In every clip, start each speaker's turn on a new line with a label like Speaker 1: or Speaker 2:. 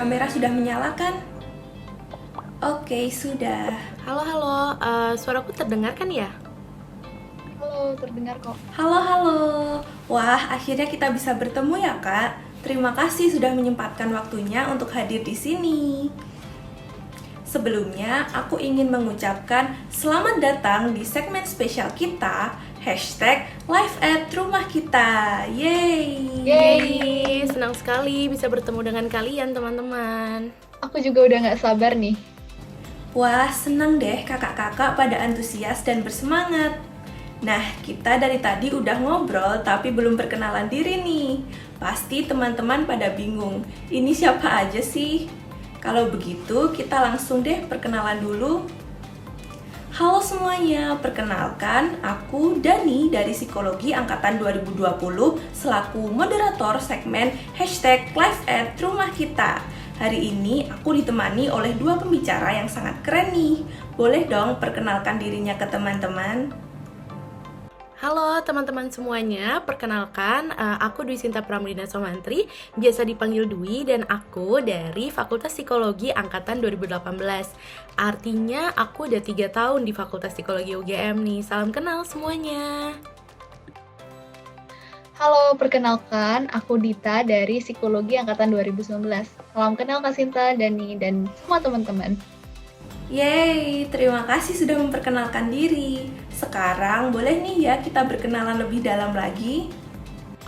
Speaker 1: kamera sudah menyala kan? Oke, sudah.
Speaker 2: Halo, suaraku terdengar kan ya?
Speaker 3: Halo, terdengar kok.
Speaker 1: Halo. Wah, akhirnya kita bisa bertemu ya, Kak. Terima kasih sudah menyempatkan waktunya untuk hadir di sini. Sebelumnya, aku ingin mengucapkan selamat datang di segmen spesial kita, #Live@Rumah Kita. Yeay!
Speaker 2: Yeay, senang sekali bisa bertemu dengan kalian teman-teman.
Speaker 3: Aku juga udah gak sabar nih.
Speaker 1: Wah, senang deh kakak-kakak pada antusias dan bersemangat. Nah, kita dari tadi udah ngobrol tapi belum perkenalan diri nih. Pasti teman-teman pada bingung, ini siapa aja sih? Kalau begitu, kita langsung deh perkenalan dulu. Halo semuanya, perkenalkan aku Dani dari Psikologi Angkatan 2020 selaku moderator segmen #Live@Rumah Kita. Hari ini aku ditemani oleh dua pembicara yang sangat keren nih. Boleh dong perkenalkan dirinya ke teman-teman?
Speaker 2: Halo teman-teman semuanya, perkenalkan aku Dwi Sinta Pramudina Somantri, biasa dipanggil Dwi, dan aku dari Fakultas Psikologi Angkatan 2018. Artinya aku udah 3 tahun di Fakultas Psikologi UGM nih. Salam kenal semuanya.
Speaker 3: Halo, perkenalkan aku Dita dari Psikologi Angkatan 2019. Salam kenal Kak Sinta, Dani, dan semua teman-teman.
Speaker 1: Yeay, terima kasih sudah memperkenalkan diri. Sekarang boleh nih ya kita berkenalan lebih dalam lagi?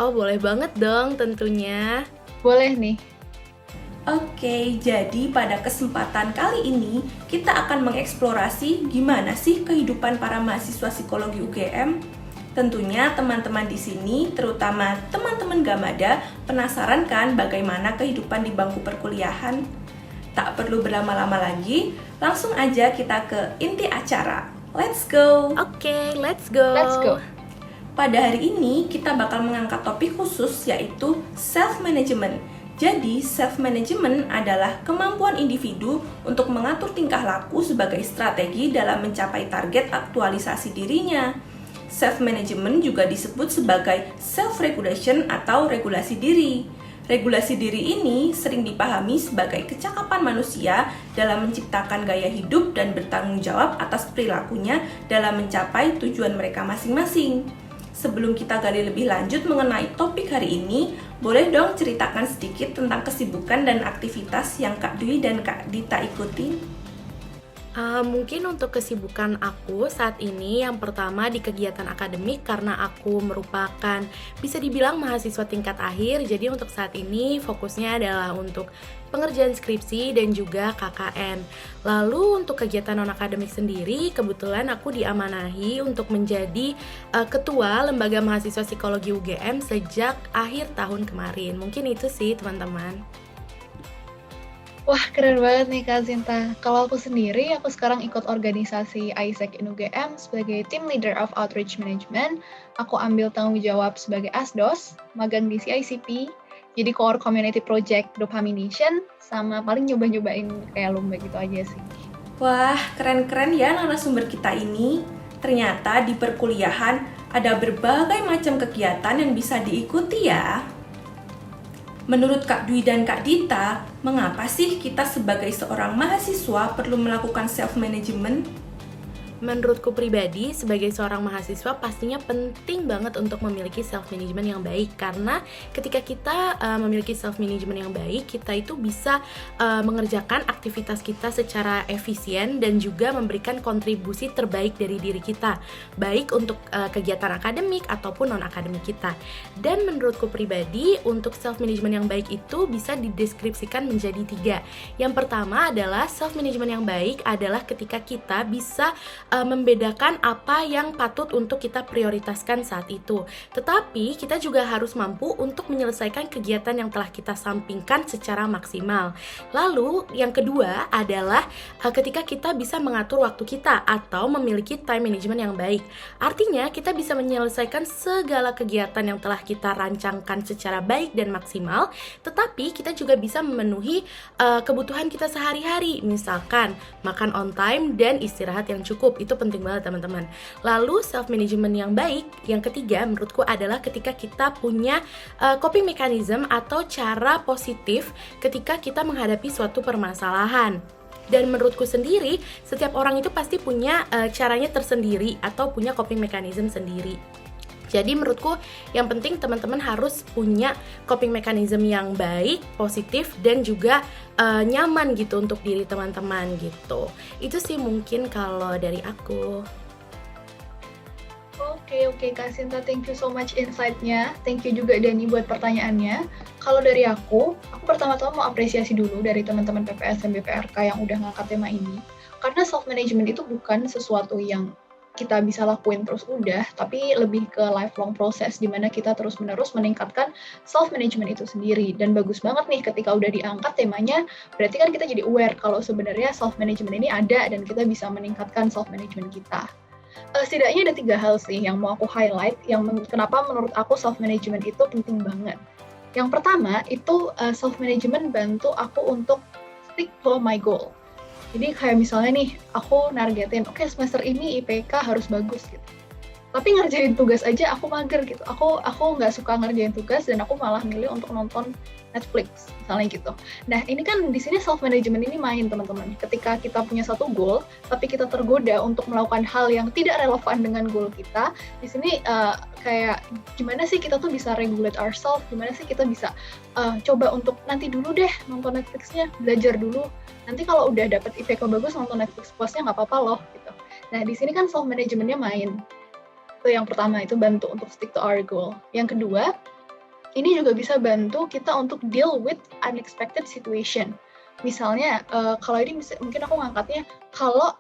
Speaker 2: Oh, boleh banget dong tentunya.
Speaker 3: Boleh nih.
Speaker 1: Oke, jadi pada kesempatan kali ini kita akan mengeksplorasi gimana sih kehidupan para mahasiswa psikologi UGM. Tentunya teman-teman di sini, terutama teman-teman Gamada, penasaran kan bagaimana kehidupan di bangku perkuliahan? Tak perlu berlama-lama lagi, langsung aja kita ke inti acara. Let's go!
Speaker 2: Oke, let's go.
Speaker 3: Let's go.
Speaker 1: Pada hari ini kita bakal mengangkat topik khusus yaitu self-management. Jadi, self-management adalah kemampuan individu untuk mengatur tingkah laku sebagai strategi dalam mencapai target aktualisasi dirinya. Self-management juga disebut sebagai self-regulation atau regulasi diri. Regulasi diri ini sering dipahami sebagai kecakapan manusia dalam menciptakan gaya hidup dan bertanggung jawab atas perilakunya dalam mencapai tujuan mereka masing-masing. Sebelum kita gali lebih lanjut mengenai topik hari ini, boleh dong ceritakan sedikit tentang kesibukan dan aktivitas yang Kak Dwi dan Kak Dita ikuti?
Speaker 2: Mungkin untuk kesibukan aku saat ini yang pertama di kegiatan akademik karena aku merupakan bisa dibilang mahasiswa tingkat akhir. Jadi untuk saat ini fokusnya adalah untuk pengerjaan skripsi dan juga KKN. Lalu untuk kegiatan non-akademik sendiri, kebetulan aku diamanahi untuk menjadi ketua Lembaga Mahasiswa Psikologi UGM sejak akhir tahun kemarin. Mungkin itu sih teman-teman.
Speaker 3: Wah, keren banget nih Kak Sinta. Kalau aku sendiri, aku sekarang ikut organisasi AIESEC in UGM sebagai Team Leader of Outreach Management. Aku ambil tanggung jawab sebagai ASDOS, magang di CICP, jadi Core Community Project Dopamination, sama paling nyoba-nyobain kayak lomba gitu aja sih.
Speaker 1: Wah, keren-keren ya narasumber kita ini. Ternyata di perkuliahan ada berbagai macam kegiatan yang bisa diikuti ya. Menurut Kak Dwi dan Kak Dita, mengapa sih kita sebagai seorang mahasiswa perlu melakukan self-management?
Speaker 2: Menurutku pribadi, sebagai seorang mahasiswa pastinya penting banget untuk memiliki self-management yang baik. Karena ketika kita memiliki self-management yang baik, kita itu bisa mengerjakan aktivitas kita secara efisien dan juga memberikan kontribusi terbaik dari diri kita, baik untuk kegiatan akademik ataupun non-akademik kita. Dan menurutku pribadi, untuk self-management yang baik itu bisa dideskripsikan menjadi 3. Yang pertama adalah self-management yang baik adalah ketika kita bisa membedakan apa yang patut untuk kita prioritaskan saat itu. Tetapi kita juga harus mampu untuk menyelesaikan kegiatan yang telah kita sampingkan secara maksimal. Lalu yang kedua adalah ketika kita bisa mengatur waktu kita atau memiliki time management yang baik. Artinya kita bisa menyelesaikan segala kegiatan yang telah kita rancangkan secara baik dan maksimal, tetapi kita juga bisa memenuhi kebutuhan kita sehari-hari, misalkan makan on time dan istirahat yang cukup. cukup. Itu penting banget teman-teman. Lalu self management yang baik, yang ketiga menurutku adalah ketika kita punya coping mechanism atau cara positif ketika kita menghadapi suatu permasalahan. Dan menurutku sendiri, setiap orang itu pasti punya caranya tersendiri atau punya coping mechanism sendiri. Jadi menurutku yang penting teman-teman harus punya coping mechanism yang baik, positif, dan juga nyaman gitu untuk diri teman-teman gitu. Itu sih mungkin kalau dari aku.
Speaker 3: Oke, Kak Sinta, thank you so much insight-nya. Thank you juga Dani buat pertanyaannya. Kalau dari aku pertama-tama mau apresiasi dulu dari teman-teman PPS dan BPRK yang udah ngangkat tema ini. Karena self-management itu bukan sesuatu yang kita bisa lakuin terus udah, tapi lebih ke lifelong proses di mana kita terus-menerus meningkatkan self-management itu sendiri. Dan bagus banget nih ketika udah diangkat temanya, berarti kan kita jadi aware kalau sebenarnya self-management ini ada dan kita bisa meningkatkan self-management kita. Setidaknya ada 3 hal sih yang mau aku highlight, yang kenapa menurut aku self-management itu penting banget. Yang pertama, itu self-management bantu aku untuk stick to my goal. Jadi kayak misalnya nih, aku nargetin, oke, semester ini IPK harus bagus gitu. Tapi ngerjain tugas aja aku mager gitu. Aku nggak suka ngerjain tugas dan aku malah milih untuk nonton Netflix, misalnya gitu. Nah, ini kan di sini self-management ini main, teman-teman. Ketika kita punya satu goal, tapi kita tergoda untuk melakukan hal yang tidak relevan dengan goal kita, di sini kayak gimana sih kita tuh bisa regulate ourselves, gimana sih kita bisa coba untuk nanti dulu deh nonton Netflixnya, belajar dulu. Nanti kalau udah dapet IPK bagus, nonton Netflix puasnya nggak apa-apa loh, gitu. Nah, di sini kan self-managementnya main. Itu yang pertama, itu bantu untuk stick to our goal. Yang kedua, ini juga bisa bantu kita untuk deal with unexpected situation. Misalnya, kalau ini mungkin aku ngangkatnya, kalau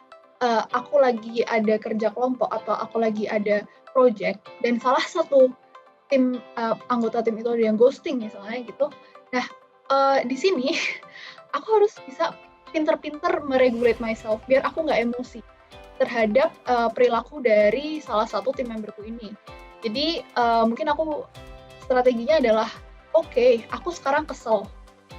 Speaker 3: aku lagi ada kerja kelompok atau aku lagi ada project, dan salah satu anggota tim itu ada yang ghosting misalnya gitu. Nah, di sini aku harus bisa pinter-pinter meregulate myself, biar aku nggak emosi terhadap perilaku dari salah satu tim memberku ini. Jadi mungkin aku strateginya adalah, oke, aku sekarang kesel.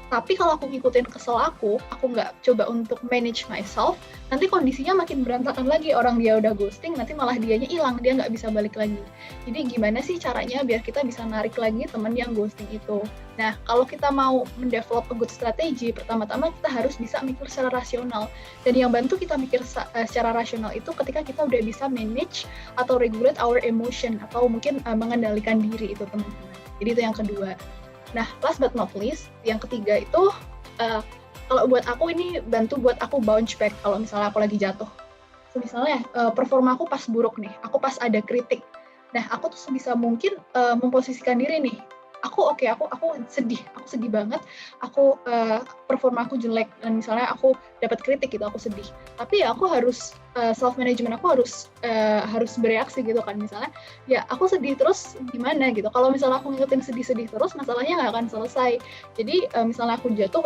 Speaker 3: Tapi kalau aku ngikutin kesel aku nggak coba untuk manage myself, nanti kondisinya makin berantakan lagi. Orang dia udah ghosting, nanti malah dianya hilang, dia nggak bisa balik lagi. Jadi gimana sih caranya biar kita bisa narik lagi teman yang ghosting itu? Nah, kalau kita mau mendevelop a good strategy, pertama-tama kita harus bisa mikir secara rasional. Dan yang bantu kita mikir secara rasional itu ketika kita udah bisa manage atau regulate our emotion, atau mungkin mengendalikan diri itu, teman-teman. Jadi itu yang kedua. Nah, last but not least, yang ketiga itu, kalau buat aku ini bantu buat aku bounce back kalau misalnya aku lagi jatuh. So, misalnya performa aku pas buruk nih, aku pas ada kritik. Nah, aku tuh sebisa mungkin memposisikan diri nih. Aku sedih banget, performa aku jelek, dan misalnya aku dapat kritik gitu, aku sedih. Tapi ya aku harus self management, aku harus bereaksi gitu kan, misalnya ya aku sedih terus gimana gitu. Kalau misalnya aku ngikutin sedih-sedih terus, masalahnya nggak akan selesai. Jadi misalnya aku jatuh,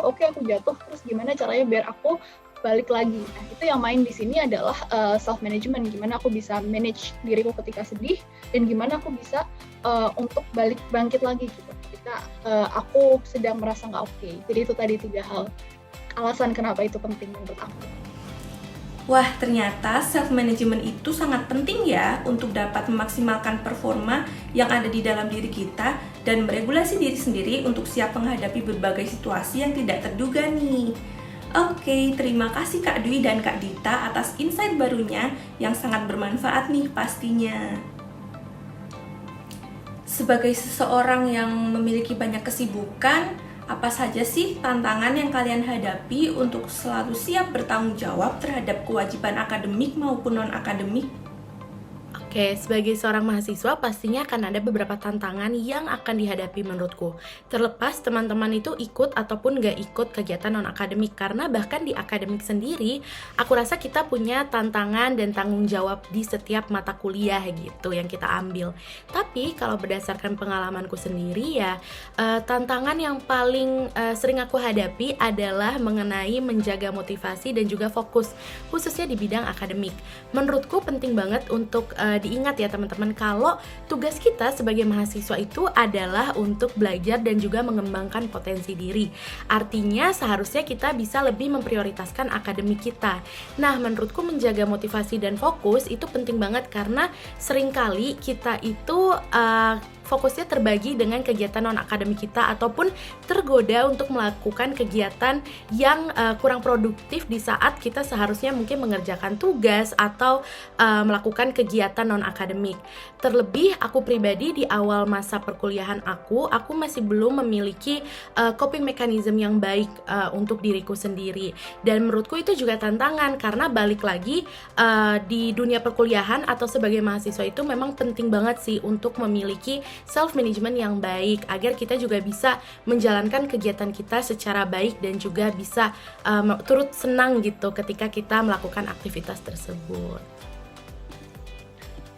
Speaker 3: terus gimana caranya biar aku balik lagi. Nah, itu yang main di sini adalah self management, gimana aku bisa manage diriku ketika sedih, dan gimana aku bisa untuk bangkit lagi gitu ketika aku sedang merasa nggak oke. Jadi itu tadi 3 hal alasan kenapa itu penting menurut aku.
Speaker 1: Wah, ternyata self-management itu sangat penting ya untuk dapat memaksimalkan performa yang ada di dalam diri kita dan meregulasi diri sendiri untuk siap menghadapi berbagai situasi yang tidak terduga nih. Oke, terima kasih Kak Dwi dan Kak Dita atas insight barunya yang sangat bermanfaat nih pastinya. Sebagai seseorang yang memiliki banyak kesibukan, apa saja sih tantangan yang kalian hadapi untuk selalu siap bertanggung jawab terhadap kewajiban akademik maupun non-akademik?
Speaker 2: Oke, sebagai seorang mahasiswa pastinya akan ada beberapa tantangan yang akan dihadapi menurutku. Terlepas teman-teman itu ikut ataupun gak ikut kegiatan non-akademik, karena bahkan di akademik sendiri, aku rasa kita punya tantangan dan tanggung jawab di setiap mata kuliah gitu yang kita ambil. Tapi kalau berdasarkan pengalamanku sendiri ya, tantangan yang paling sering aku hadapi adalah mengenai menjaga motivasi dan juga fokus, khususnya di bidang akademik. Menurutku penting banget untuk diingat ya teman-teman, kalau tugas kita sebagai mahasiswa itu adalah untuk belajar dan juga mengembangkan potensi diri. Artinya seharusnya kita bisa lebih memprioritaskan akademik kita. Nah, menurutku menjaga motivasi dan fokus itu penting banget karena seringkali kita itu fokusnya terbagi dengan kegiatan non-akademik kita ataupun tergoda untuk melakukan kegiatan yang kurang produktif di saat kita seharusnya mungkin mengerjakan tugas atau melakukan kegiatan non-akademik. Terlebih aku pribadi di awal masa perkuliahan aku masih belum memiliki coping mechanism yang baik untuk diriku sendiri. Dan menurutku itu juga tantangan karena balik lagi di dunia perkuliahan atau sebagai mahasiswa itu memang penting banget sih untuk memiliki self-management yang baik agar kita juga bisa menjalankan kegiatan kita secara baik dan juga bisa turut senang gitu ketika kita melakukan aktivitas tersebut.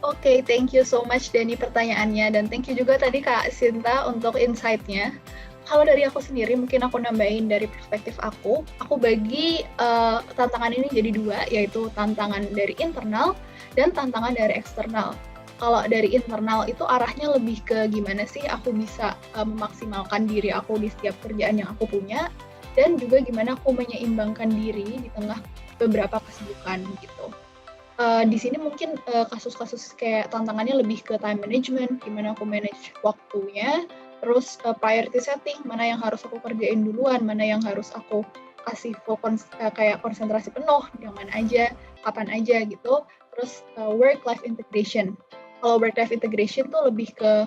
Speaker 3: Oke, thank you so much Dani pertanyaannya, dan thank you juga tadi Kak Sinta untuk insight-nya. Kalau dari aku sendiri, mungkin aku nambahin dari perspektif aku bagi tantangan ini jadi dua, yaitu tantangan dari internal dan tantangan dari eksternal. Kalau dari internal itu arahnya lebih ke gimana sih aku bisa memaksimalkan diri aku di setiap kerjaan yang aku punya, dan juga gimana aku menyeimbangkan diri di tengah beberapa kesibukan gitu. Di sini mungkin kasus-kasus kayak tantangannya lebih ke time management, gimana aku manage waktunya, terus priority setting, mana yang harus aku kerjain duluan, mana yang harus aku kasih fokus kayak konsentrasi penuh, yang mana aja, kapan aja gitu. Terus work-life integration. Kalau work-life integration tuh lebih ke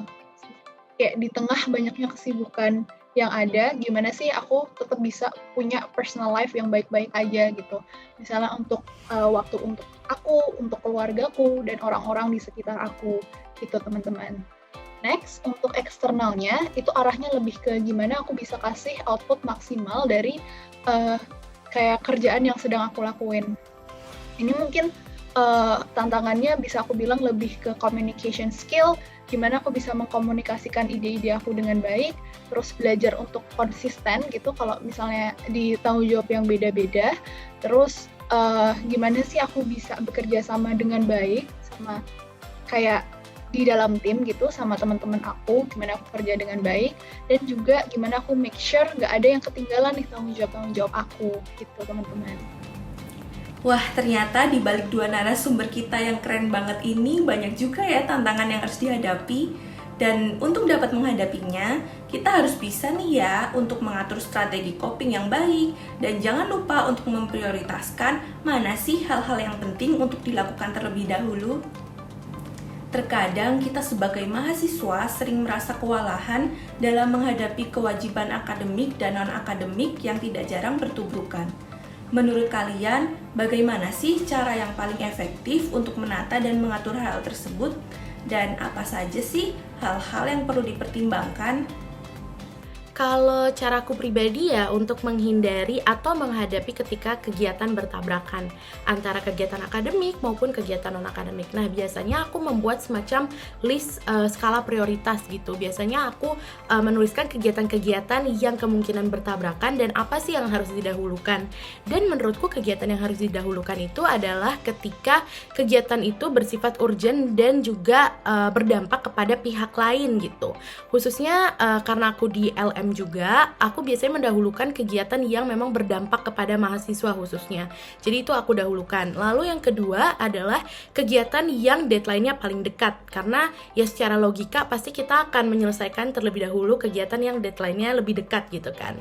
Speaker 3: kayak di tengah banyaknya kesibukan yang ada, gimana sih aku tetap bisa punya personal life yang baik-baik aja gitu. Misalnya untuk waktu untuk aku, untuk keluargaku, dan orang-orang di sekitar aku gitu teman-teman. Next, untuk eksternalnya itu arahnya lebih ke gimana aku bisa kasih output maksimal dari kayak kerjaan yang sedang aku lakuin. Ini mungkin tantangannya bisa aku bilang lebih ke communication skill, gimana aku bisa mengkomunikasikan ide-ide aku dengan baik, terus belajar untuk konsisten gitu kalau misalnya di tanggung jawab yang beda-beda, terus gimana sih aku bisa bekerja sama dengan baik, sama kayak di dalam tim gitu, sama teman-teman aku, gimana aku kerja dengan baik, dan juga gimana aku make sure gak ada yang ketinggalan nih tanggung jawab aku gitu teman-teman.
Speaker 1: Wah, ternyata di balik dua narasumber kita yang keren banget ini banyak juga ya tantangan yang harus dihadapi. Dan untuk dapat menghadapinya, kita harus bisa nih ya untuk mengatur strategi coping yang baik. Dan jangan lupa untuk memprioritaskan mana sih hal-hal yang penting untuk dilakukan terlebih dahulu. Terkadang kita sebagai mahasiswa sering merasa kewalahan dalam menghadapi kewajiban akademik dan non-akademik yang tidak jarang bertubrukan. Menurut kalian, bagaimana sih cara yang paling efektif untuk menata dan mengatur hal tersebut? Dan apa saja sih hal-hal yang perlu dipertimbangkan?
Speaker 2: Kalau caraku pribadi ya untuk menghindari atau menghadapi ketika kegiatan bertabrakan antara kegiatan akademik maupun kegiatan non-akademik. Nah, biasanya aku membuat semacam list skala prioritas gitu. Biasanya aku menuliskan kegiatan-kegiatan yang kemungkinan bertabrakan dan apa sih yang harus didahulukan. Dan menurutku kegiatan yang harus didahulukan itu adalah ketika kegiatan itu bersifat urgent dan juga berdampak kepada pihak lain gitu. Khususnya karena aku di LM juga, aku biasanya mendahulukan kegiatan yang memang berdampak kepada mahasiswa khususnya. Jadi itu aku dahulukan. Lalu yang kedua adalah kegiatan yang deadline-nya paling dekat. Karena ya secara logika pasti kita akan menyelesaikan terlebih dahulu kegiatan yang deadline-nya lebih dekat gitu kan.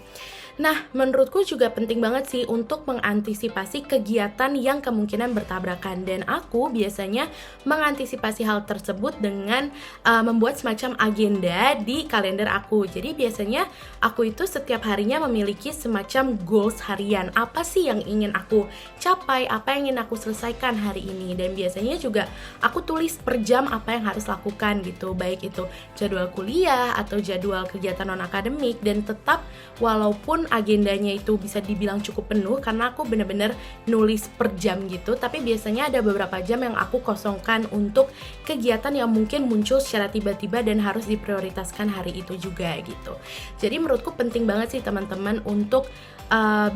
Speaker 2: Nah, menurutku juga penting banget sih untuk mengantisipasi kegiatan yang kemungkinan bertabrakan. Dan aku biasanya mengantisipasi hal tersebut dengan membuat semacam agenda di kalender aku. Jadi biasanya aku itu setiap harinya memiliki semacam goals harian. Apa sih yang ingin aku capai, apa yang ingin aku selesaikan hari ini. Dan biasanya juga aku tulis per jam apa yang harus lakukan gitu. Baik itu jadwal kuliah atau jadwal kegiatan non-akademik. Dan tetap walaupun agendanya itu bisa dibilang cukup penuh karena aku bener-bener nulis per jam gitu, tapi biasanya ada beberapa jam yang aku kosongkan untuk kegiatan yang mungkin muncul secara tiba-tiba dan harus diprioritaskan hari itu juga gitu. Jadi menurutku penting banget sih teman-teman untuk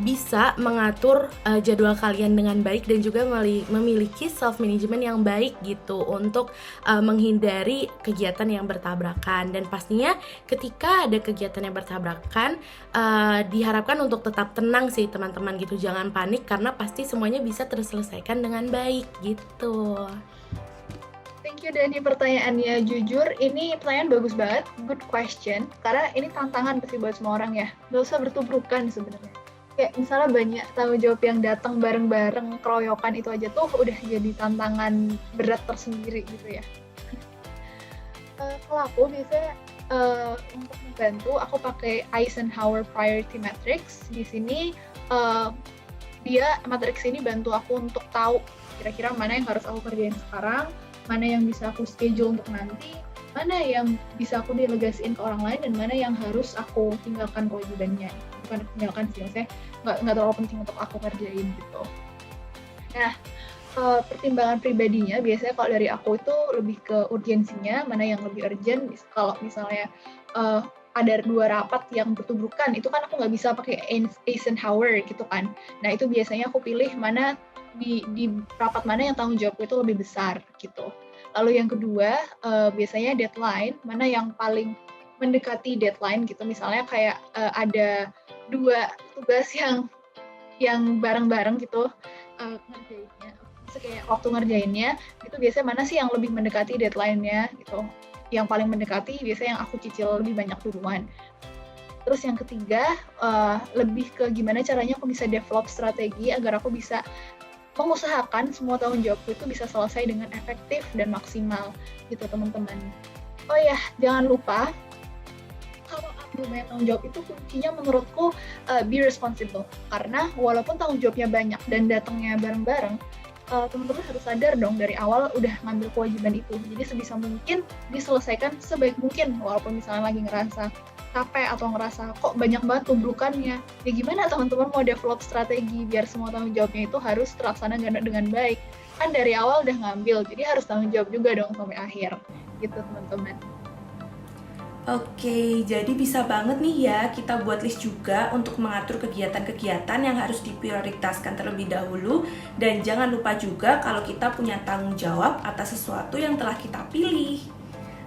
Speaker 2: bisa mengatur jadwal kalian dengan baik dan juga memiliki self management yang baik gitu untuk menghindari kegiatan yang bertabrakan. Dan pastinya ketika ada kegiatan yang bertabrakan, diharapkan untuk tetap tenang sih teman-teman gitu, jangan panik karena pasti semuanya bisa terselesaikan dengan baik gitu.
Speaker 3: Thank you Dani pertanyaannya. Jujur ini pertanyaan bagus banget, good question. Karena ini tantangan pasti buat semua orang ya. Gak usah bertubrukan sebenarnya. Kayak misalnya banyak tanggung jawab yang datang bareng-bareng, keroyokan itu aja tuh udah jadi tantangan berat tersendiri gitu ya. Kalau aku biasanya untuk membantu, aku pakai Eisenhower Priority Matrix. Di sini matrix ini bantu aku untuk tahu kira-kira mana yang harus aku kerjain sekarang, mana yang bisa aku schedule untuk nanti, mana yang bisa aku delegasiin ke orang lain, dan mana yang harus aku tinggalkan kewajibannya. Bukan tinggalkan sih, maksudnya nggak terlalu penting untuk aku kerjain gitu. Nah, pertimbangan pribadinya biasanya kalau dari aku itu lebih ke urgensinya, mana yang lebih urgent. Kalau misalnya ada 2 rapat yang bertubrukan, itu kan aku nggak bisa pakai Eisenhower gitu kan. Nah, itu biasanya aku pilih mana di rapat mana yang tanggung jawabku itu lebih besar gitu. Lalu yang kedua, biasanya deadline, mana yang paling mendekati deadline gitu. Misalnya kayak ada 2 tugas yang bareng-bareng gitu ngerjainnya. Maksudnya kayak waktu ngerjainnya, itu biasanya mana sih yang lebih mendekati deadline-nya gitu. Yang paling mendekati biasanya yang aku cicil lebih banyak duluan. Terus yang ketiga, lebih ke gimana caranya aku bisa develop strategi agar aku bisa mengusahakan semua tanggung jawabku itu bisa selesai dengan efektif dan maksimal gitu teman-teman. Oh ya, jangan lupa kalau ambil banyak tanggung jawab itu kuncinya menurutku be responsible. Karena walaupun tanggung jawabnya banyak dan datangnya bareng-bareng, teman-teman harus sadar dong dari awal udah ngambil kewajiban itu. Jadi sebisa mungkin diselesaikan sebaik mungkin walaupun misalnya lagi ngerasa capek atau ngerasa kok banyak banget tubrukannya. Ya gimana teman-teman mau develop strategi biar semua tanggung jawabnya itu harus terlaksana dengan baik. Kan dari awal udah ngambil, jadi harus tanggung jawab juga dong sampai akhir. Gitu teman-teman.
Speaker 1: Oke, jadi bisa banget nih ya kita buat list juga untuk mengatur kegiatan-kegiatan yang harus diprioritaskan terlebih dahulu. Dan jangan lupa juga kalau kita punya tanggung jawab atas sesuatu yang telah kita pilih.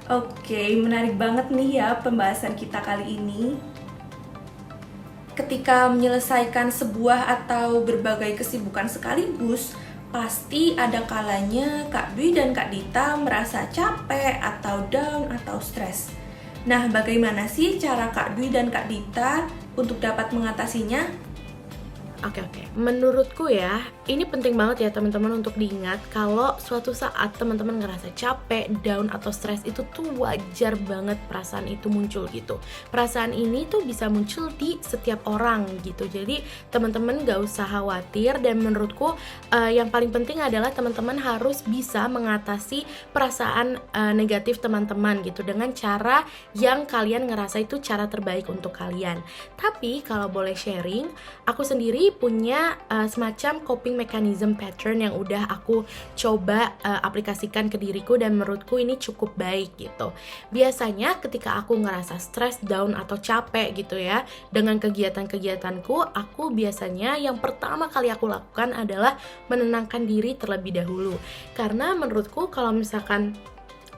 Speaker 1: Oke, menarik banget nih ya pembahasan kita kali ini. Ketika menyelesaikan sebuah atau berbagai kesibukan sekaligus, pasti ada kalanya Kak Dwi dan Kak Dita merasa capek atau down atau stres. Nah, bagaimana sih cara Kak Dwi dan Kak Dita untuk dapat mengatasinya?
Speaker 2: Oke. Menurutku ya, ini penting banget ya teman-teman untuk diingat kalau suatu saat teman-teman ngerasa capek, down atau stres itu tuh wajar banget perasaan itu muncul gitu. Perasaan ini tuh bisa muncul di setiap orang gitu. Jadi teman-teman gak usah khawatir, dan menurutku yang paling penting adalah teman-teman harus bisa mengatasi perasaan negatif teman-teman gitu dengan cara yang kalian ngerasa itu cara terbaik untuk kalian. Tapi kalau boleh sharing, aku sendiri punya semacam coping mechanism pattern yang udah aku coba aplikasikan ke diriku, dan menurutku ini cukup baik gitu. Biasanya ketika aku ngerasa stress, down atau capek gitu ya dengan kegiatan-kegiatanku, aku biasanya yang pertama kali aku lakukan adalah menenangkan diri terlebih dahulu. Karena menurutku kalau misalkan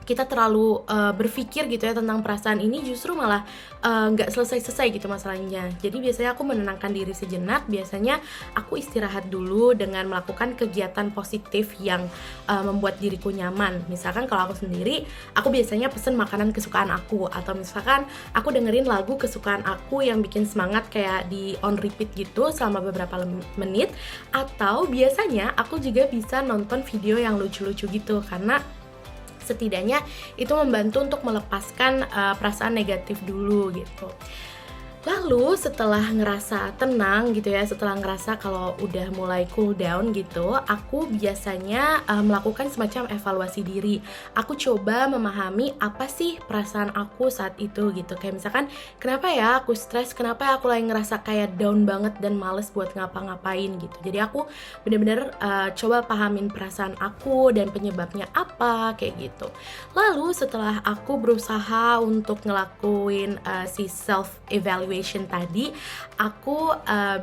Speaker 2: kita terlalu berpikir gitu ya tentang perasaan ini, justru malah nggak selesai-selesai gitu masalahnya. Jadi biasanya aku menenangkan diri sejenak, biasanya aku istirahat dulu dengan melakukan kegiatan positif yang membuat diriku nyaman. Misalkan kalau aku sendiri, aku biasanya pesen makanan kesukaan aku, atau misalkan aku dengerin lagu kesukaan aku yang bikin semangat kayak di on repeat gitu selama beberapa menit. Atau biasanya aku juga bisa nonton video yang lucu-lucu gitu, karena setidaknya itu membantu untuk melepaskan perasaan negatif dulu gitu. Lalu setelah ngerasa tenang gitu ya, setelah ngerasa kalau udah mulai cool down gitu, aku biasanya melakukan semacam evaluasi diri. Aku coba memahami apa sih perasaan aku saat itu gitu. Kayak misalkan, kenapa ya aku stres, kenapa ya aku lagi ngerasa kayak down banget dan males buat ngapa-ngapain gitu. Jadi aku bener-bener coba pahamin perasaan aku dan penyebabnya apa, kayak gitu. Lalu setelah aku berusaha untuk ngelakuin si self-evaluation motivation tadi, aku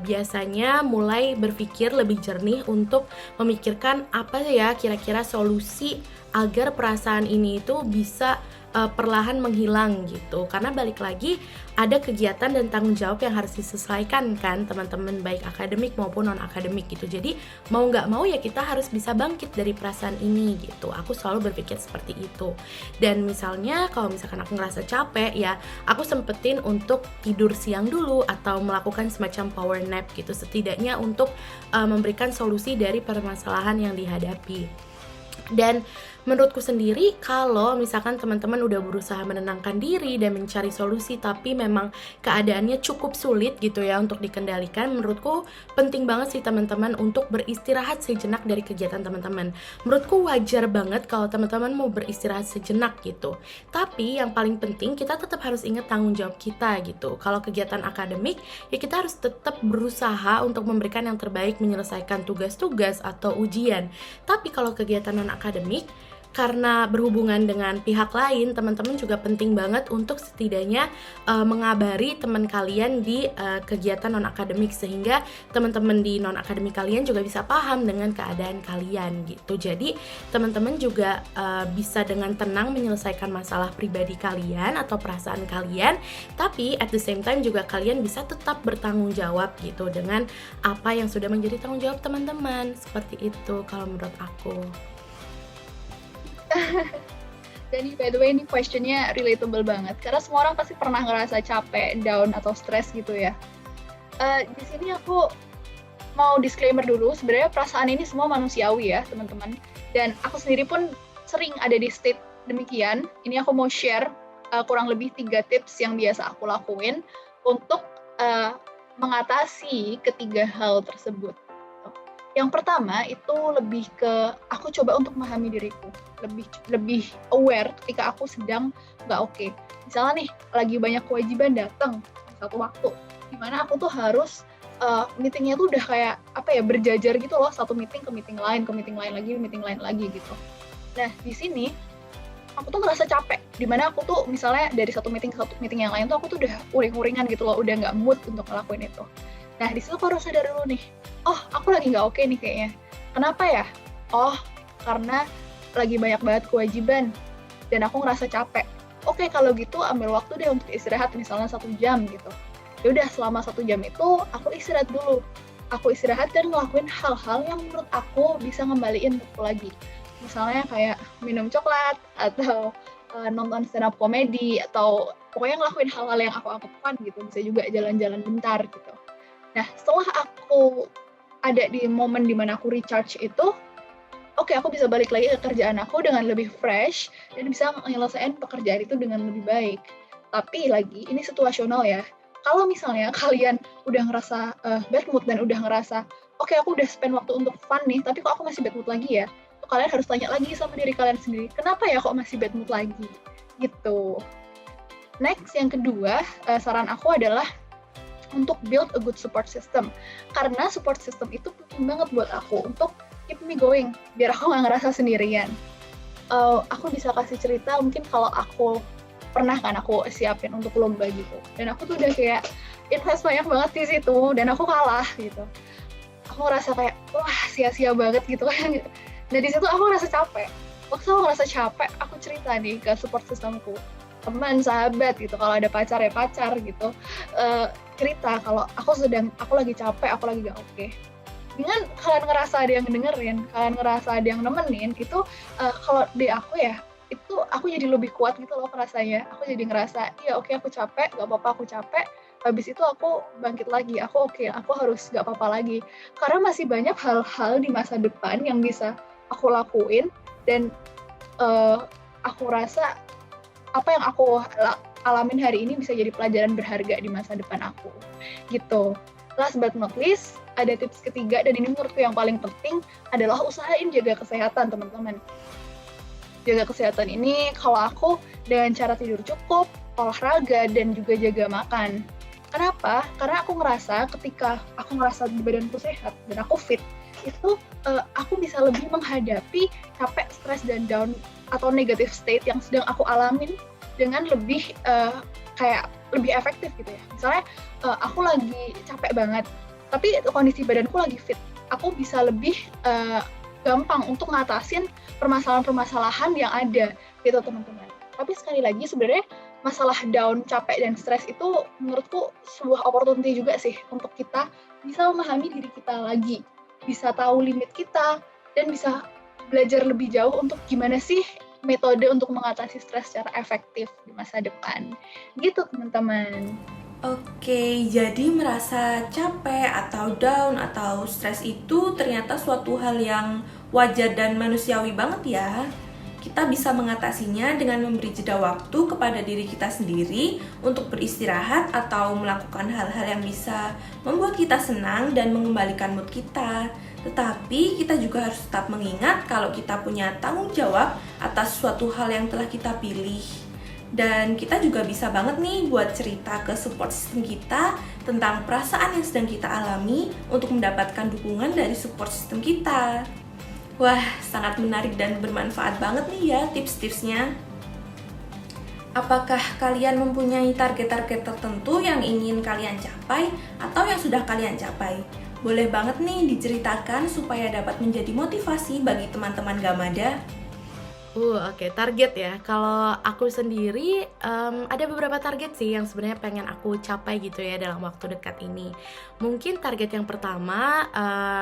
Speaker 2: biasanya mulai berpikir lebih jernih untuk memikirkan apa ya kira-kira solusi agar perasaan ini itu bisa perlahan menghilang gitu. Karena balik lagi ada kegiatan dan tanggung jawab yang harus disesuaikan kan teman-teman, baik akademik maupun non akademik gitu. Jadi mau nggak mau ya kita harus bisa bangkit dari perasaan ini gitu. Aku selalu berpikir seperti itu. Dan misalnya kalau misalkan aku ngerasa capek ya, aku sempetin untuk tidur siang dulu atau melakukan semacam power nap gitu, setidaknya untuk memberikan solusi dari permasalahan yang dihadapi. Dan menurutku sendiri, kalau misalkan teman-teman udah berusaha menenangkan diri dan mencari solusi tapi memang keadaannya cukup sulit gitu ya untuk dikendalikan, menurutku penting banget sih teman-teman untuk beristirahat sejenak dari kegiatan teman-teman. Menurutku wajar banget kalau teman-teman mau beristirahat sejenak gitu. Tapi yang paling penting kita tetap harus ingat tanggung jawab kita gitu. Kalau kegiatan akademik ya kita harus tetap berusaha untuk memberikan yang terbaik menyelesaikan tugas-tugas atau ujian. Tapi kalau kegiatan non-akademik, karena berhubungan dengan pihak lain, teman-teman juga penting banget untuk setidaknya mengabari teman kalian di kegiatan non-akademik, sehingga teman-teman di non-akademik kalian juga bisa paham dengan keadaan kalian gitu. Jadi teman-teman juga bisa dengan tenang menyelesaikan masalah pribadi kalian atau perasaan kalian, tapi at the same time juga kalian bisa tetap bertanggung jawab gitu dengan apa yang sudah menjadi tanggung jawab teman-teman. Seperti itu kalau menurut aku.
Speaker 3: Dan by the way ini questionnya relatable banget karena semua orang pasti pernah ngerasa capek, down atau stres gitu ya. Di sini aku mau disclaimer dulu, sebenarnya perasaan ini semua manusiawi ya teman-teman. Dan aku sendiri pun sering ada di state demikian. Ini aku mau share kurang lebih 3 tips yang biasa aku lakuin untuk mengatasi ketiga hal tersebut. Yang pertama itu lebih ke aku coba untuk memahami diriku, lebih aware ketika aku sedang nggak oke. Misalnya nih lagi banyak kewajiban datang di satu waktu, dimana aku tuh harus meetingnya tuh udah kayak berjajar gitu loh, satu meeting ke meeting lain, ke meeting lain lagi gitu. Nah di sini aku tuh ngerasa capek, dimana aku tuh misalnya dari satu meeting ke satu meeting yang lain tuh aku tuh udah uring-uringan gitu loh, udah nggak mood untuk ngelakuin itu. Nah di situ aku harus sadar dulu nih, oh aku lagi nggak oke nih kayaknya. Kenapa ya? Oh karena lagi banyak banget kewajiban dan aku ngerasa capek. Oke kalau gitu ambil waktu deh untuk istirahat misalnya 1 jam gitu. Ya udah selama 1 jam itu aku istirahat dulu. Aku istirahat dan ngelakuin hal-hal yang menurut aku bisa ngembaliin moodku lagi. Misalnya kayak minum coklat atau nonton stand up comedy atau pokoknya ngelakuin hal-hal yang aku anggap fun gitu. Bisa juga jalan-jalan bentar gitu. Nah, setelah aku ada di momen dimana aku recharge itu, oke, aku bisa balik lagi ke kerjaan aku dengan lebih fresh dan bisa menyelesaikan pekerjaan itu dengan lebih baik. Tapi lagi, ini situasional ya. Kalau misalnya kalian udah ngerasa bad mood dan udah ngerasa, oke, aku udah spend waktu untuk fun nih, tapi kok aku masih bad mood lagi ya? Kalian harus tanya lagi sama diri kalian sendiri, kenapa ya kok masih bad mood lagi? Gitu. Next, yang kedua, saran aku adalah untuk build a good support system. Karena support system itu penting banget buat aku untuk keep me going, biar aku nggak ngerasa sendirian. Aku bisa kasih cerita mungkin kalau aku pernah kan aku siapin untuk lomba gitu. Dan aku tuh udah kayak invest banyak banget di situ dan aku kalah gitu. Aku ngerasa kayak, wah sia-sia banget gitu kan. Dan di situ aku ngerasa capek. Waktu aku ngerasa capek, aku cerita nih ke support systemku. Teman, sahabat gitu, kalau ada pacar ya pacar gitu, cerita kalau aku lagi capek, aku lagi gak oke. Dengan kalian ngerasa ada yang dengerin, kalian ngerasa ada yang nemenin, itu kalau di aku ya, itu aku jadi lebih kuat gitu loh rasanya. Aku jadi ngerasa, iya oke, aku capek, gak apa-apa aku capek, habis itu aku bangkit lagi, aku oke, aku harus gak apa-apa lagi. Karena masih banyak hal-hal di masa depan yang bisa aku lakuin, dan aku rasa apa yang aku alamin hari ini bisa jadi pelajaran berharga di masa depan aku, gitu. Last but not least, ada tips ketiga, dan ini menurutku yang paling penting adalah usahain jaga kesehatan, teman-teman. Jaga kesehatan ini kalau aku dengan cara tidur cukup, olahraga, dan juga jaga makan. Kenapa? Karena aku ngerasa ketika aku ngerasa badanku sehat dan aku fit, itu aku bisa lebih menghadapi capek, stres, dan down atau negative state yang sedang aku alamin dengan lebih kayak lebih efektif gitu ya. Misalnya aku lagi capek banget, tapi kondisi badanku lagi fit, aku bisa lebih gampang untuk ngatasin permasalahan-permasalahan yang ada gitu teman-teman. Tapi sekali lagi sebenarnya masalah down, capek, dan stres itu menurutku sebuah opportunity juga sih untuk kita bisa memahami diri kita lagi, bisa tahu limit kita, dan bisa belajar lebih jauh untuk gimana sih metode untuk mengatasi stres secara efektif di masa depan. Gitu teman-teman.
Speaker 1: Oke, jadi merasa capek atau down atau stres itu ternyata suatu hal yang wajar dan manusiawi banget ya. Kita bisa mengatasinya dengan memberi jeda waktu kepada diri kita sendiri untuk beristirahat atau melakukan hal-hal yang bisa membuat kita senang dan mengembalikan mood kita. Tetapi kita juga harus tetap mengingat kalau kita punya tanggung jawab atas suatu hal yang telah kita pilih. Dan kita juga bisa banget nih buat cerita ke support system kita tentang perasaan yang sedang kita alami untuk mendapatkan dukungan dari support system kita. Wah, sangat menarik dan bermanfaat banget nih ya tips-tipsnya. Apakah kalian mempunyai target-target tertentu yang ingin kalian capai atau yang sudah kalian capai? Boleh banget nih diceritakan supaya dapat menjadi motivasi bagi teman-teman Gamada.
Speaker 2: Oke, target ya. Kalau aku sendiri ada beberapa target sih yang sebenarnya pengen aku capai gitu ya dalam waktu dekat ini. Mungkin target yang pertama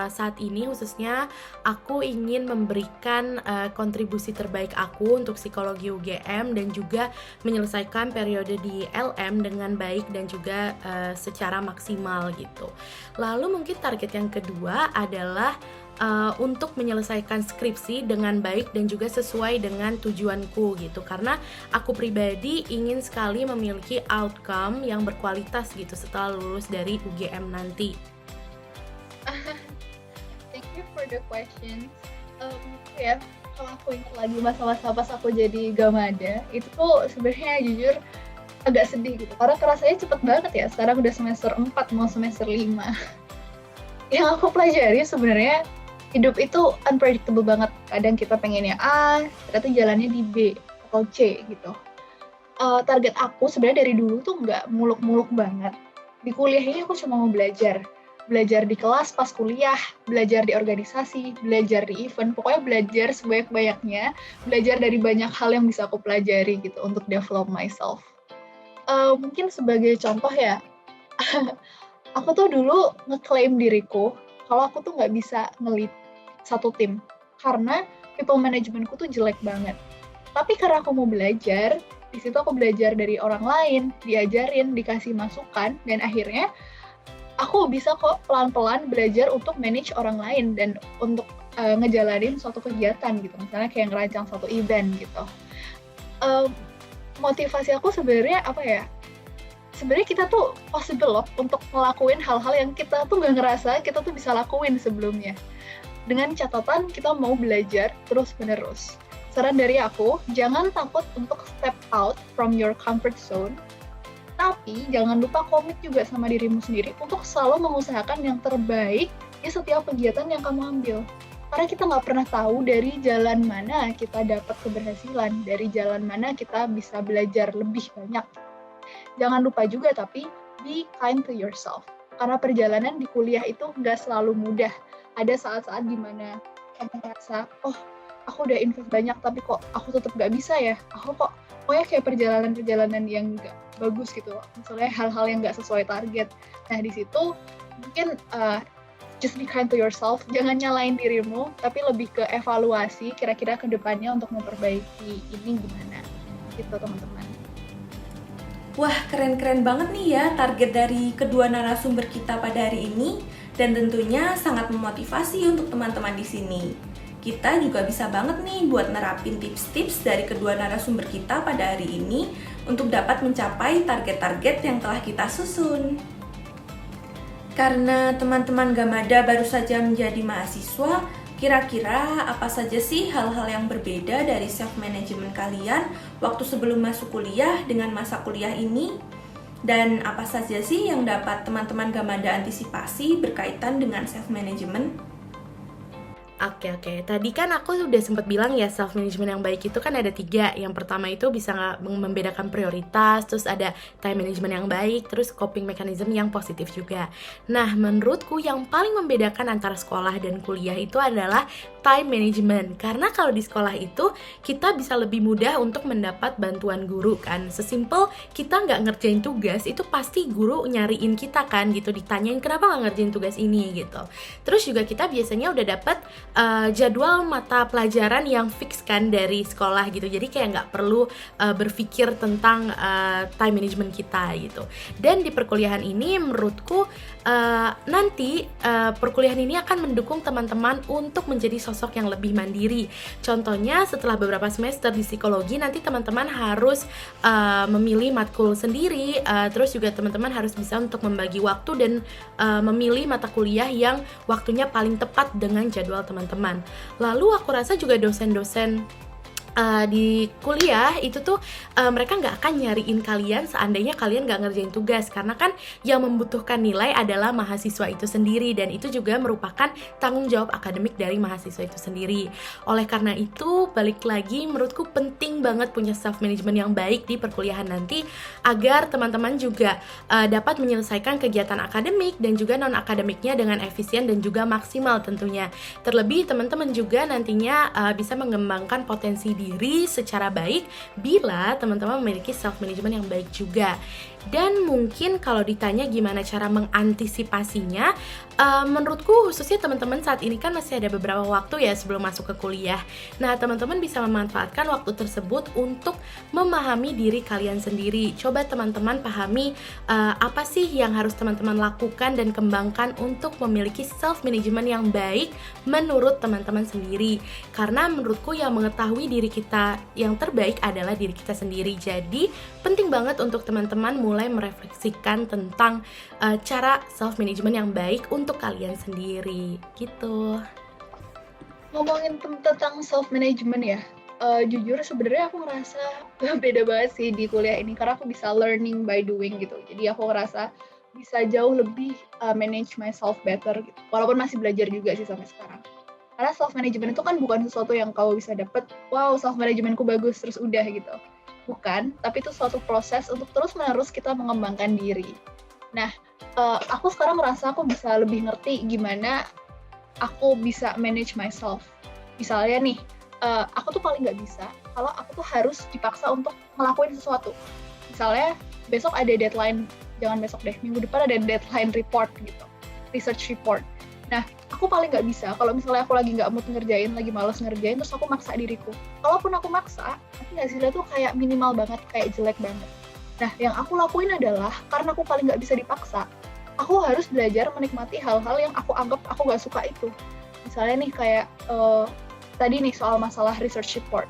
Speaker 2: saat ini khususnya aku ingin memberikan kontribusi terbaik aku untuk psikologi UGM dan juga menyelesaikan periode di LM dengan baik dan juga secara maksimal gitu. Lalu mungkin target yang kedua adalah untuk menyelesaikan skripsi dengan baik dan juga sesuai dengan tujuanku gitu, karena aku pribadi ingin sekali memiliki outcome yang berkualitas gitu setelah lulus dari UGM nanti.
Speaker 3: Thank you for the question. Ya, kalau aku ingat lagi masa-masa pas aku jadi Gamada, itu tuh sebenarnya jujur agak sedih gitu, karena kerasanya cepet banget ya, sekarang udah semester 4 mau semester 5. Yang aku pelajari sebenarnya hidup itu unpredictable banget. Kadang kita pengennya A, ternyata jalannya di B atau C gitu. Target aku sebenarnya dari dulu tuh nggak muluk-muluk banget. Di kuliah ini aku cuma mau belajar. Belajar di kelas pas kuliah, belajar di organisasi, belajar di event, pokoknya belajar sebanyak-banyaknya, belajar dari banyak hal yang bisa aku pelajari gitu untuk develop myself. Mungkin sebagai contoh ya, aku tuh dulu ngeklaim diriku kalau aku tuh nggak bisa nge-lead satu tim, karena people managementku tuh jelek banget. Tapi karena aku mau belajar, di situ aku belajar dari orang lain, diajarin, dikasih masukan, dan akhirnya aku bisa kok pelan-pelan belajar untuk manage orang lain dan untuk ngejalanin suatu kegiatan gitu, misalnya kayak ngerancang suatu event gitu. Motivasi aku sebenarnya apa ya? Sebenarnya kita tuh possible loh untuk ngelakuin hal-hal yang kita tuh nggak ngerasa kita tuh bisa lakuin sebelumnya. Dengan catatan kita mau belajar terus-menerus. Saran dari aku, jangan takut untuk step out from your comfort zone, tapi jangan lupa komit juga sama dirimu sendiri untuk selalu mengusahakan yang terbaik di setiap kegiatan yang kamu ambil. Karena kita nggak pernah tahu dari jalan mana kita dapat keberhasilan, dari jalan mana kita bisa belajar lebih banyak. Jangan lupa juga tapi be kind to yourself. Karena perjalanan di kuliah itu nggak selalu mudah. Ada saat-saat dimana kamu merasa, oh aku udah invest banyak tapi kok aku tetap nggak bisa ya. Aku kok pokoknya kayak perjalanan-perjalanan yang nggak bagus gitu. Misalnya hal-hal yang nggak sesuai target. Nah di situ mungkin just be kind to yourself. Jangan nyalain dirimu, tapi lebih ke evaluasi kira-kira ke depannya untuk memperbaiki ini gimana. Gitu teman-teman.
Speaker 1: Wah, keren-keren banget nih ya target dari kedua narasumber kita pada hari ini, dan tentunya sangat memotivasi untuk teman-teman di sini. Kita juga bisa banget nih buat nerapin tips-tips dari kedua narasumber kita pada hari ini untuk dapat mencapai target-target yang telah kita susun. Karena teman-teman Gamada baru saja menjadi mahasiswa, kira-kira apa saja sih hal-hal yang berbeda dari self-management kalian waktu sebelum masuk kuliah dengan masa kuliah ini? Dan apa saja sih yang dapat teman-teman Gamada antisipasi berkaitan dengan self-management?
Speaker 2: Oke. Tadi kan aku udah sempat bilang ya self management yang baik itu kan ada 3. Yang pertama itu bisa membedakan prioritas, terus ada time management yang baik, terus coping mechanism yang positif juga. Nah, menurutku yang paling membedakan antara sekolah dan kuliah itu adalah time management. Karena kalau di sekolah itu kita bisa lebih mudah untuk mendapat bantuan guru kan. Sesimpel kita nggak ngerjain tugas itu pasti guru nyariin kita kan gitu, ditanyain kenapa nggak ngerjain tugas ini gitu. Terus juga kita biasanya udah dapat jadwal mata pelajaran yang fix kan dari sekolah gitu, jadi kayak nggak perlu berpikir tentang time management kita gitu. Dan di perkuliahan ini menurutku nanti perkuliahan ini akan mendukung teman-teman untuk menjadi sosok yang lebih mandiri. Contohnya setelah beberapa semester di psikologi nanti teman-teman harus memilih matkul sendiri, terus juga teman-teman harus bisa untuk membagi waktu dan memilih mata kuliah yang waktunya paling tepat dengan jadwal teman-teman. Lalu aku rasa juga dosen-dosen di kuliah itu tuh mereka nggak akan nyariin kalian seandainya kalian nggak ngerjain tugas, karena kan yang membutuhkan nilai adalah mahasiswa itu sendiri, dan itu juga merupakan tanggung jawab akademik dari mahasiswa itu sendiri. Oleh karena itu, balik lagi menurutku penting banget punya self management yang baik di perkuliahan nanti agar teman-teman juga dapat menyelesaikan kegiatan akademik dan juga non akademiknya dengan efisien dan juga maksimal tentunya. Terlebih teman-teman juga nantinya bisa mengembangkan potensi diri secara baik bila teman-teman memiliki self management yang baik juga. Dan mungkin kalau ditanya gimana cara mengantisipasinya, menurutku khususnya teman-teman saat ini kan masih ada beberapa waktu ya sebelum masuk ke kuliah. Nah, teman-teman bisa memanfaatkan waktu tersebut untuk memahami diri kalian sendiri. Coba teman-teman pahami apa sih yang harus teman-teman lakukan dan kembangkan untuk memiliki self management yang baik menurut teman-teman sendiri. Karena menurutku yang mengetahui diri kita yang terbaik adalah diri kita sendiri. Jadi penting banget untuk teman-teman mulai merefleksikan tentang cara self management yang baik untuk kalian sendiri gitu.
Speaker 3: Ngomongin tentang self management ya, jujur sebenarnya aku ngerasa beda banget sih di kuliah ini karena aku bisa learning by doing gitu. Jadi aku ngerasa bisa jauh lebih manage myself better gitu. Walaupun masih belajar juga sih sampai sekarang. Karena self management itu kan bukan sesuatu yang kau bisa dapet, wow self managementku bagus terus udah gitu. Bukan, tapi itu suatu proses untuk terus-menerus kita mengembangkan diri. Nah, aku sekarang ngerasa aku bisa lebih ngerti gimana aku bisa manage myself. Misalnya nih, aku tuh paling nggak bisa kalau aku tuh harus dipaksa untuk ngelakuin sesuatu. Misalnya, besok ada deadline, jangan besok deh, minggu depan ada deadline report gitu, research report. Nah, aku paling nggak bisa kalau misalnya aku lagi nggak mood ngerjain, lagi malas ngerjain, terus aku maksa diriku. Kalaupun aku maksa, tapi hasilnya tuh kayak minimal banget, kayak jelek banget. Nah, yang aku lakuin adalah, karena aku paling nggak bisa dipaksa, aku harus belajar menikmati hal-hal yang aku anggap aku nggak suka itu. Misalnya nih kayak tadi nih soal masalah research report.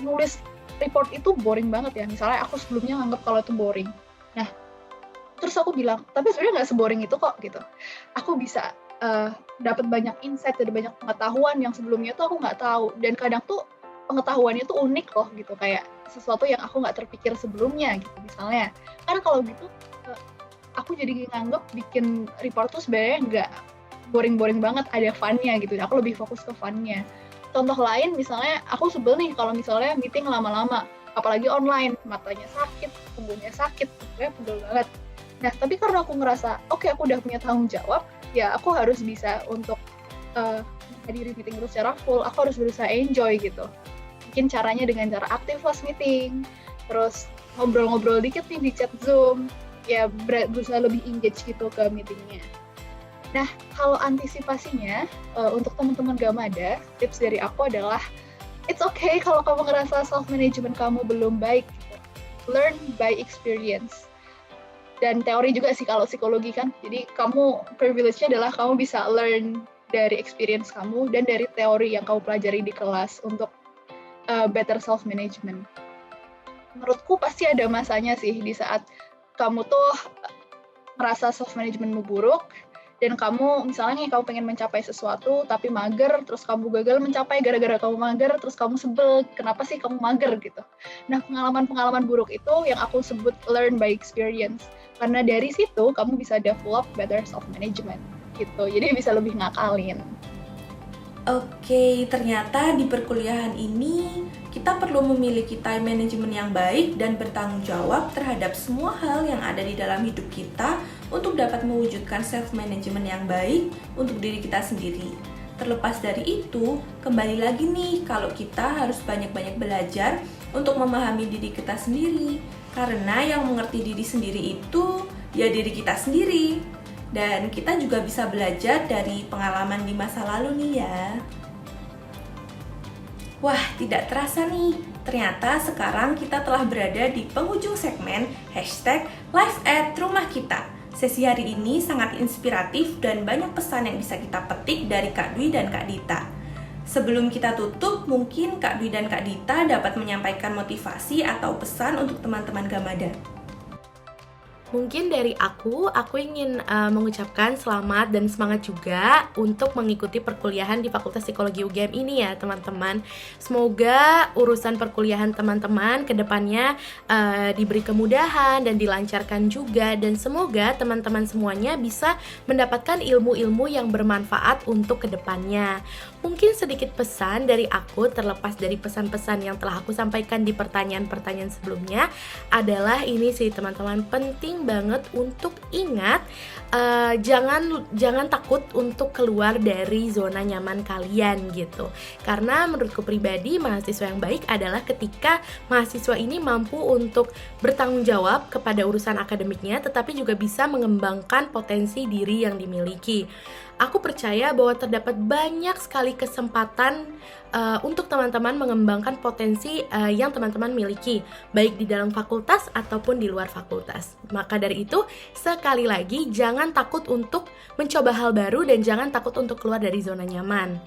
Speaker 3: Nulis report itu boring banget ya, misalnya aku sebelumnya nganggap kalau itu boring. Nah, terus aku bilang, tapi sebenarnya nggak seboring itu kok gitu. Aku bisa dapat banyak insight, ada banyak pengetahuan yang sebelumnya tuh aku nggak tahu, dan kadang tuh pengetahuannya tuh unik loh gitu, kayak sesuatu yang aku nggak terpikir sebelumnya gitu misalnya. Karena kalau gitu aku jadi nganggep bikin report tuh sebenarnya nggak boring-boring banget, ada fun-nya gitu. Aku lebih fokus ke fun-nya. Contoh lain misalnya aku sebel nih kalau misalnya meeting lama-lama, apalagi online, matanya sakit, punggungnya sakit, pokoknya pegel banget. Nah, tapi karena aku ngerasa, oke, aku udah punya tanggung jawab, ya aku harus bisa untuk hadiri meeting itu secara full, aku harus berusaha enjoy gitu. Mungkin caranya dengan cara aktif pas meeting, terus ngobrol-ngobrol dikit nih di chat Zoom, ya berusaha lebih engage gitu ke meetingnya. Nah, kalau antisipasinya, untuk teman-teman Gamada, tips dari aku adalah, it's okay kalau kamu ngerasa self-management kamu belum baik gitu. Learn by experience. Dan teori juga sih kalau psikologi kan, jadi kamu privilege-nya adalah kamu bisa learn dari experience kamu dan dari teori yang kamu pelajari di kelas untuk better self-management. Menurutku pasti ada masanya sih di saat kamu tuh merasa self-managementmu buruk, dan kamu misalnya nih kamu pengen mencapai sesuatu tapi mager, terus kamu gagal mencapai gara-gara kamu mager, terus kamu sebel kenapa sih kamu mager gitu. Nah, pengalaman-pengalaman buruk itu yang aku sebut learn by experience, karena dari situ kamu bisa develop better self management gitu, jadi bisa lebih ngakalin.
Speaker 1: Oke, ternyata di perkuliahan ini kita perlu memiliki time management yang baik dan bertanggung jawab terhadap semua hal yang ada di dalam hidup kita untuk dapat mewujudkan self-management yang baik untuk diri kita sendiri. Terlepas dari itu, kembali lagi nih kalau kita harus banyak-banyak belajar untuk memahami diri kita sendiri. Karena yang mengerti diri sendiri itu ya diri kita sendiri. Dan kita juga bisa belajar dari pengalaman di masa lalu nih ya. Wah, tidak terasa nih, ternyata sekarang kita telah berada di penghujung segmen #Life@Rumah Kita. Sesi hari ini sangat inspiratif dan banyak pesan yang bisa kita petik dari Kak Dwi dan Kak Dita. Sebelum kita tutup, mungkin Kak Dwi dan Kak Dita dapat menyampaikan motivasi atau pesan untuk teman-teman Gamada.
Speaker 2: Mungkin dari aku ingin mengucapkan selamat dan semangat juga untuk mengikuti perkuliahan di Fakultas Psikologi UGM ini ya teman-teman. Semoga urusan perkuliahan teman-teman ke depannya diberi kemudahan dan dilancarkan juga. Dan semoga teman-teman semuanya bisa mendapatkan ilmu-ilmu yang bermanfaat untuk ke depannya. Mungkin sedikit pesan dari aku terlepas dari pesan-pesan yang telah aku sampaikan di pertanyaan-pertanyaan sebelumnya adalah ini sih teman-teman, penting banget untuk ingat jangan takut untuk keluar dari zona nyaman kalian gitu. Karena menurutku pribadi mahasiswa yang baik adalah ketika mahasiswa ini mampu untuk bertanggung jawab kepada urusan akademiknya tetapi juga bisa mengembangkan potensi diri yang dimiliki. Aku percaya bahwa terdapat banyak sekali kesempatan untuk teman-teman mengembangkan potensi yang teman-teman miliki, baik di dalam fakultas ataupun di luar fakultas. Maka dari itu, sekali lagi jangan takut untuk mencoba hal baru dan jangan takut untuk keluar dari zona nyaman.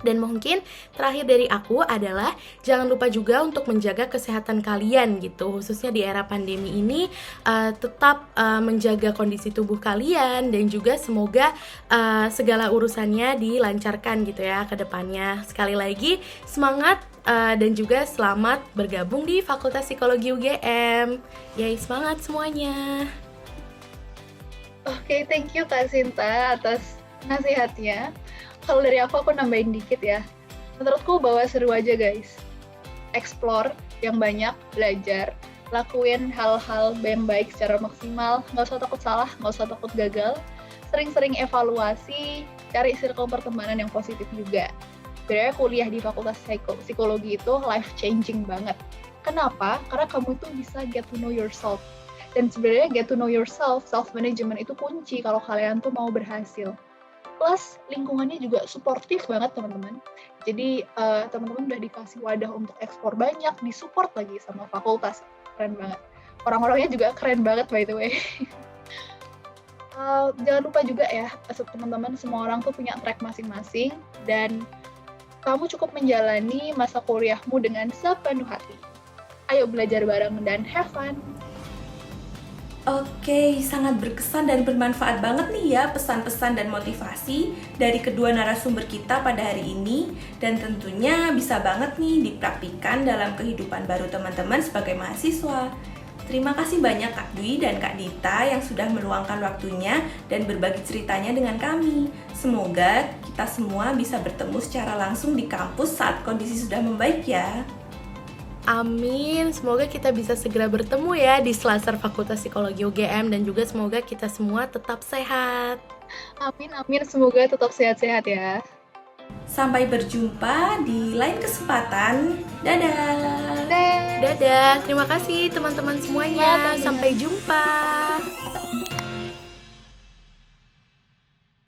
Speaker 2: Dan mungkin terakhir dari aku adalah jangan lupa juga untuk menjaga kesehatan kalian gitu, khususnya di era pandemi ini. Tetap menjaga kondisi tubuh kalian dan juga semoga segala urusannya dilancarkan gitu ya ke depannya. Sekali lagi semangat dan juga selamat bergabung di Fakultas Psikologi UGM. Yay, semangat semuanya.
Speaker 3: Oke, thank you Kak Sinta atas nasihatnya. Kalau dari aku nambahin dikit ya. Menurutku bawa seru aja guys. Explore yang banyak, belajar, lakuin hal-hal yang baik secara maksimal, nggak usah takut salah, nggak usah takut gagal, sering-sering evaluasi, cari circle pertemanan yang positif juga. Sebenarnya kuliah di Fakultas Psikologi itu life changing banget. Kenapa? Karena kamu tuh bisa get to know yourself. Dan sebenarnya get to know yourself, self-management itu kunci kalau kalian tuh mau berhasil. Plus lingkungannya juga suportif banget teman-teman. Jadi teman-teman udah dikasih wadah untuk ekspor banyak, disupport lagi sama fakultas. Keren banget. Orang-orangnya juga keren banget by the way. Jangan lupa juga ya, teman-teman semua orang tuh punya track masing-masing dan kamu cukup menjalani masa kuliahmu dengan sepenuh hati. Ayo belajar bareng dan have fun.
Speaker 1: Oke, sangat berkesan dan bermanfaat banget nih ya pesan-pesan dan motivasi dari kedua narasumber kita pada hari ini. Dan tentunya bisa banget nih dipraktikkan dalam kehidupan baru teman-teman sebagai mahasiswa. Terima kasih banyak Kak Dwi dan Kak Dita yang sudah meluangkan waktunya dan berbagi ceritanya dengan kami. Semoga kita semua bisa bertemu secara langsung di kampus saat kondisi sudah membaik ya.
Speaker 2: Amin, semoga kita bisa segera bertemu ya di Selasar Fakultas Psikologi UGM dan juga semoga kita semua tetap sehat.
Speaker 3: Amin, semoga tetap sehat-sehat ya.
Speaker 1: Sampai berjumpa di lain kesempatan. Dadah.
Speaker 2: Dadah, terima kasih teman-teman semuanya. Sampai jumpa.